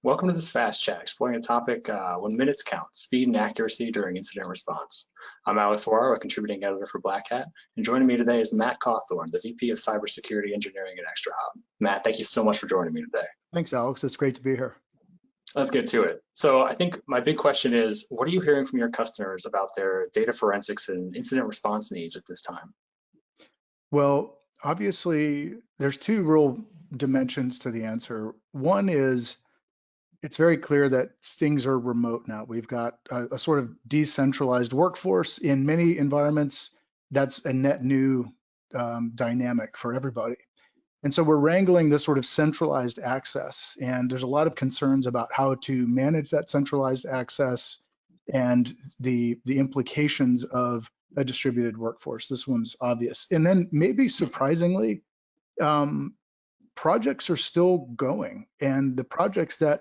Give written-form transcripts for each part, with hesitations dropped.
Welcome to this Fast Chat, exploring a topic when minutes count, speed and accuracy during incident response. I'm Alex Warr, a contributing editor for Black Hat, and joining me today is Matt Cauthorn, the VP of Cybersecurity Engineering at ExtraHop. Matt, thank you so much for joining me today. Thanks, Alex. It's great to be here. Let's get to it. So I think my big question is, what are you hearing from your customers about their data forensics and incident response needs at this time? Well, obviously, there's two real dimensions to the answer. One is it's very clear that things are remote now. We've got a sort of decentralized workforce in many environments. That's a net new dynamic for everybody. And so we're wrangling this sort of centralized access, and there's a lot of concerns about how to manage that centralized access and the implications of a distributed workforce. This one's obvious. And then maybe surprisingly, projects are still going, and the projects that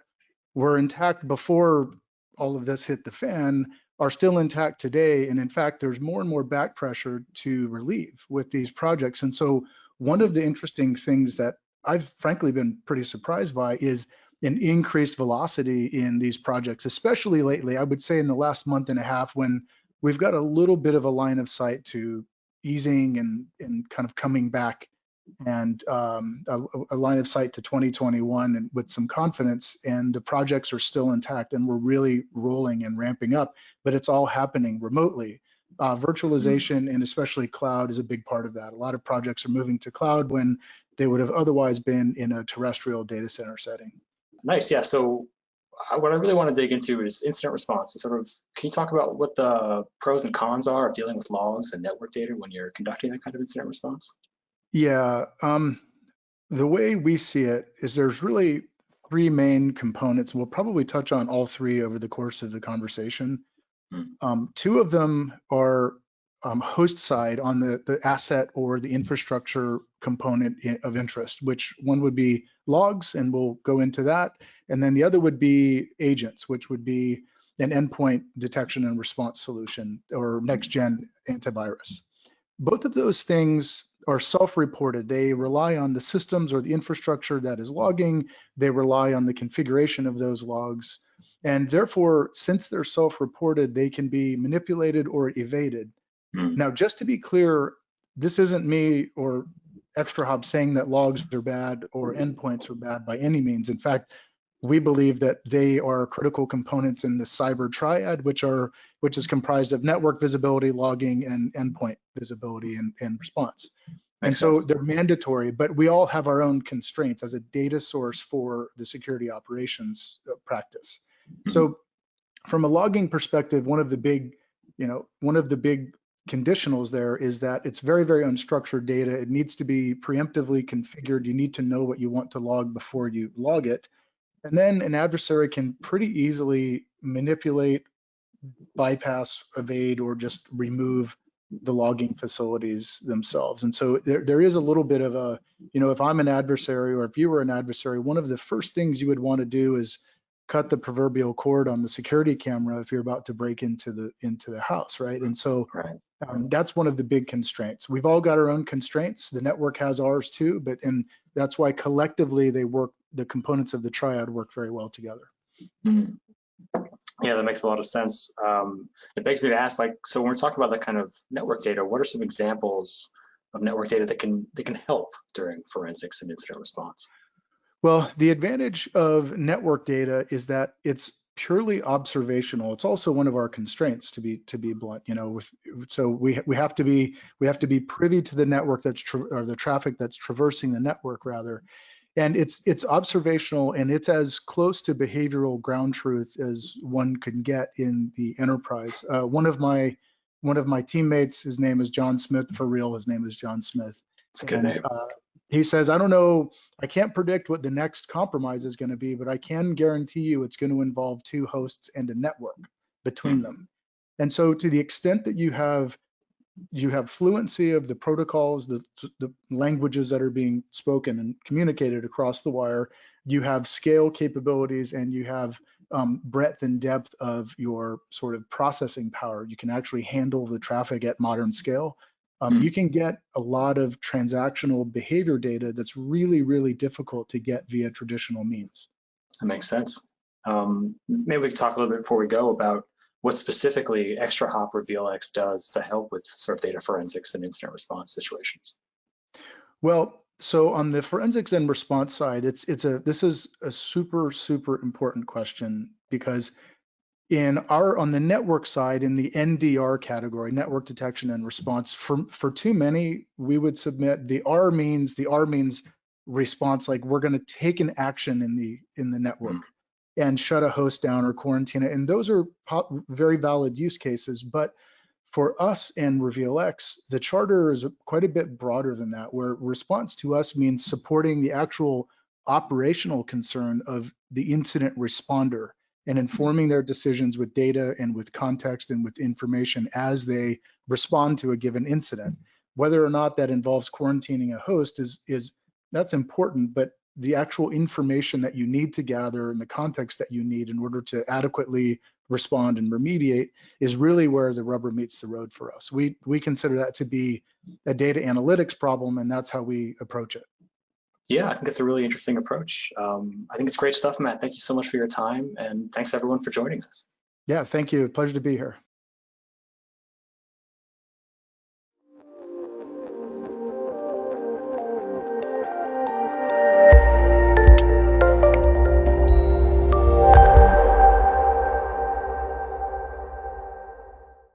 were intact before all of this hit the fan are still intact today. And in fact, there's more and more back pressure to relieve with these projects. And so one of the interesting things that I've frankly been pretty surprised by is an increased velocity in these projects, especially lately. I would say in the last month and a half, when we've got a little bit of a line of sight to easing and kind of coming back, and a line of sight to 2021 and with some confidence, and the projects are still intact and we're really rolling and ramping up, but it's all happening remotely. Virtualization and especially cloud is a big part of that. A lot of projects are moving to cloud when they would have otherwise been in a terrestrial data center setting. Nice, yeah. So what I really want to dig into is incident response. And sort of, can you talk about what the pros and cons are of dealing with logs and network data when you're conducting that kind of incident response? Yeah, the way we see it is there's really three main components. We'll probably touch on all three over the course of the conversation. Two of them are host side on the asset or the infrastructure component of interest, which one would be logs, and we'll go into that. And then the other would be agents, which would be an endpoint detection and response solution or next-gen antivirus. Both of those things are self-reported. They rely on the systems or the infrastructure that is logging. They rely on the configuration of those logs. And therefore, since they're self-reported, they can be manipulated or evaded. Now, just to be clear, this isn't me or ExtraHop saying that logs are bad or endpoints are bad by any means. In fact, we believe that they are critical components in the cyber triad, which is comprised of network visibility, logging, and endpoint visibility and response. And so they're mandatory, but we all have our own constraints as a data source for the security operations practice. So from a logging perspective, one of the big conditionals there is that it's very, very unstructured data. It needs to be preemptively configured. You need to know what you want to log before you log it. And then an adversary can pretty easily manipulate, bypass, evade, or just remove the logging facilities themselves. And so there is a little bit of a, if I'm an adversary or if you were an adversary, one of the first things you would want to do is cut the proverbial cord on the security camera if you're about to break into the house, right? And so that's one of the big constraints. We've all got our own constraints. The network has ours too, and that's why collectively they work. The components of the triad work very well together. Yeah, that makes a lot of sense. It begs me to ask, so when we're talking about that kind of network data, what are some examples of network data that can help during forensics and incident response? Well, the advantage of network data is that it's purely observational. It's also one of our constraints, to be blunt. So we have to be privy to the network or the traffic that's traversing the network rather. And it's observational, and it's as close to behavioral ground truth as one can get in the enterprise. One of my teammates, his name is John Smith, for real. His name is John Smith. It's a good name. He says, I don't know, I can't predict what the next compromise is going to be, but I can guarantee you it's going to involve two hosts and a network between them. And so to the extent that you have fluency of the protocols, the languages that are being spoken and communicated across the wire, you have scale capabilities, and you have breadth and depth of your sort of processing power. You can actually handle the traffic at modern scale. You can get a lot of transactional behavior data that's really, really difficult to get via traditional means. That makes sense. Maybe we could talk a little bit before we go about what specifically ExtraHop or VLX does to help with sort of data forensics and incident response situations. Well, so on the forensics and response side, this is a super important question, because on the network side, in the NDR category, network detection and response, for too many, we would submit the R means response, like we're going to take an action in the network and shut a host down or quarantine it. And those are very valid use cases. But for us and RevealX, the charter is quite a bit broader than that, where response to us means supporting the actual operational concern of the incident responder and informing their decisions with data and with context and with information as they respond to a given incident. Whether or not that involves quarantining a host that's important, but the actual information that you need to gather and the context that you need in order to adequately respond and remediate is really where the rubber meets the road for us. We consider that to be a data analytics problem, and that's how we approach it. Yeah, I think it's a really interesting approach. I think it's great stuff, Matt. Thank you so much for your time, and thanks everyone for joining us. Yeah, thank you. Pleasure to be here.